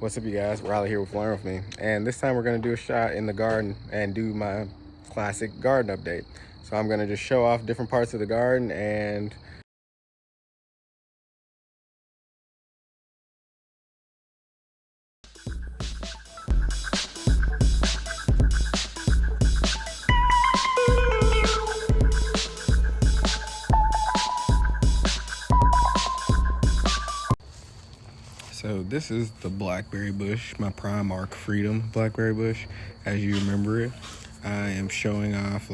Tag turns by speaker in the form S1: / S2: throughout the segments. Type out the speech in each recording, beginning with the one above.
S1: What's up, you guys? Riley here with Learn With Me, and this time we're going to do a shot in the garden and do my classic garden update. So I'm going to just show off different parts of the garden and so this is the blackberry bush, my Primark Freedom blackberry bush, as you remember it. I am showing off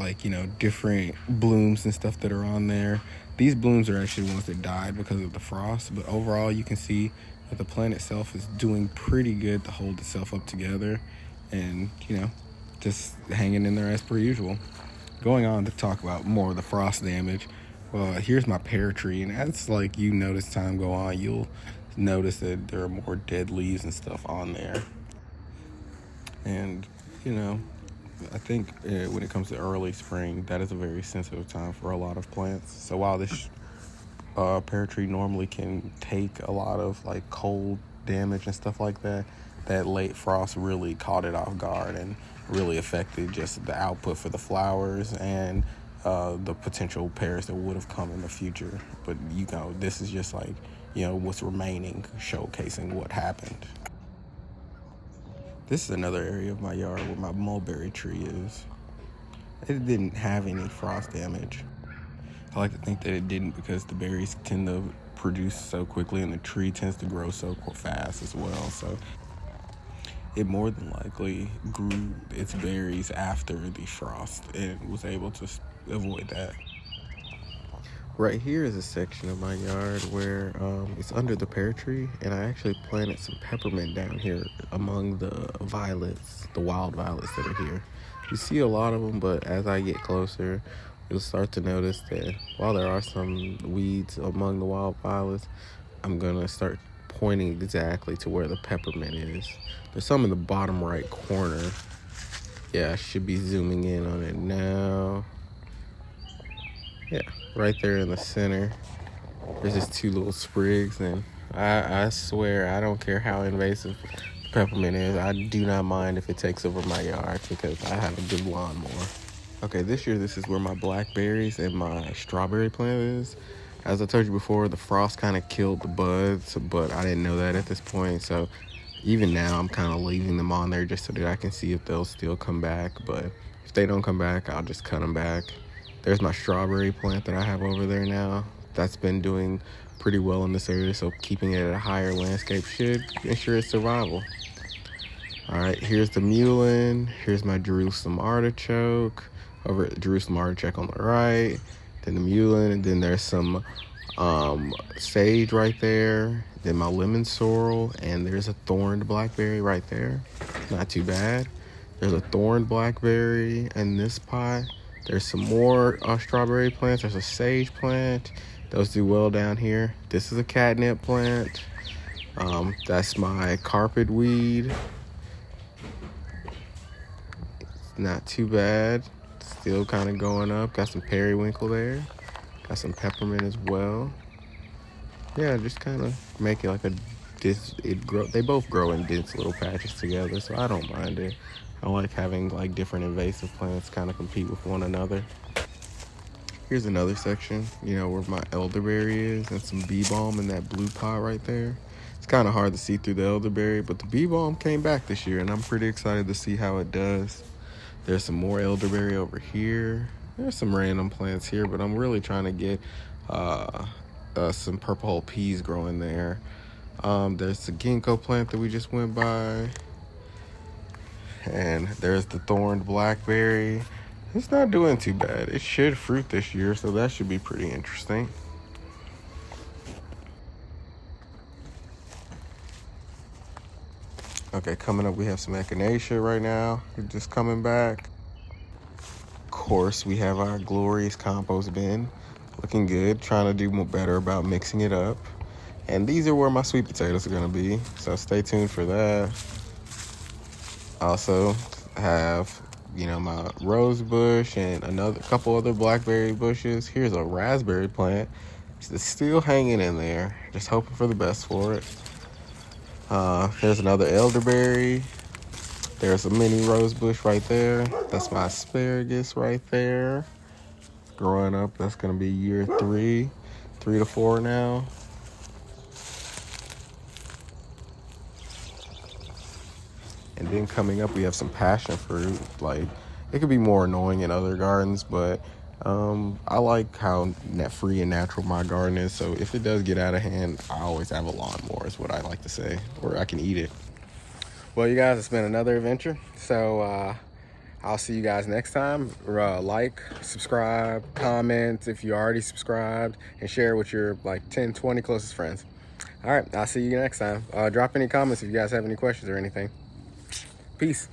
S1: different blooms and stuff that are on there. These blooms are actually ones that died because of the frost, but overall you can see that the plant itself is doing pretty good to hold itself up together and, just hanging in there as per usual. Going on to talk about more of the frost damage. Well, here's my pear tree, and as you notice time go on, you'll notice that there are more dead leaves and stuff on there. And I think when it comes to early spring, that is a very sensitive time for a lot of plants. So while this pear tree normally can take a lot of cold damage and stuff like that, that late frost really caught it off guard and really affected just the output for the flowers and the potential pears that would have come in the future. But this is just what's remaining, showcasing what happened. This is another area of my yard where my mulberry tree is. It didn't have any frost damage. I like to think that it didn't because the berries tend to produce so quickly and the tree tends to grow so fast as well. So it more than likely grew its berries after the frost and was able to avoid that. Right here is a section of my yard where it's under the pear tree, and I actually planted some peppermint down here among the violets, the wild violets that are here. You see a lot of them, but as I get closer, you'll start to notice that while there are some weeds among the wild violets, I'm gonna start pointing exactly to where the peppermint is. There's some in the bottom right corner. Yeah, I should be zooming in on it now. Yeah, right there in the center. There's just two little sprigs, and I swear I don't care how invasive the peppermint is. I do not mind if it takes over my yard because I have a good lawnmower. Okay, this year this is where my blackberries and my strawberry plant is. As I told you before, the frost kind of killed the buds, but I didn't know that at this point. So even now I'm kind of leaving them on there just so that I can see if they'll still come back. But if they don't come back, I'll just cut them back. There's my strawberry plant that I have over there now. That's been doing pretty well in this area, so keeping it at a higher landscape should ensure its survival. All right, here's the mullein. Here's my Jerusalem artichoke. Over at Jerusalem artichoke on the right. Then the mullein, and then there's some sage right there. Then my lemon sorrel, and there's a thorned blackberry right there. Not too bad. There's a thorned blackberry in this pot. There's some more strawberry plants. There's a sage plant. Those do well down here. This is a catnip plant. That's my carpet weed. It's not too bad. Still kind of going up. Got some periwinkle there. Got some peppermint as well. Yeah, just kind of make it they both grow in dense little patches together, so I don't mind it. I like having different invasive plants kind of compete with one another. Here's another section, where my elderberry is, and some bee balm in that blue pot right there. It's kind of hard to see through the elderberry, but the bee balm came back this year, and I'm pretty excited to see how it does. There's some more elderberry over here. There's some random plants here, but I'm really trying to get some purple hull peas growing there. There's the ginkgo plant that we just went by. And there's the thorned blackberry. It's not doing too bad. It should fruit this year, so that should be pretty interesting. Okay, coming up we have some echinacea right now. We're just coming back. Of course, we have our glorious compost bin. Looking good, trying to do better about mixing it up. And these are where my sweet potatoes are gonna be, so stay tuned for that. Also have, my rose bush and a couple other blackberry bushes. Here's a raspberry plant. It's still hanging in there. Just hoping for the best for it. There's another elderberry. There's a mini rose bush right there. That's my asparagus right there. Growing up, that's gonna be year 3 to 4 now. And then coming up, we have some passion fruit. Like, it could be more annoying in other gardens, but I like how free and natural my garden is. So if it does get out of hand, I always have a lawnmower, is what I like to say, or I can eat it. Well, you guys, it's been another adventure. So I'll see you guys next time. Like, subscribe, comment if you already subscribed, and share with your like 10, 20 closest friends. All right, I'll see you next time. Drop any comments if you guys have any questions or anything. Peace.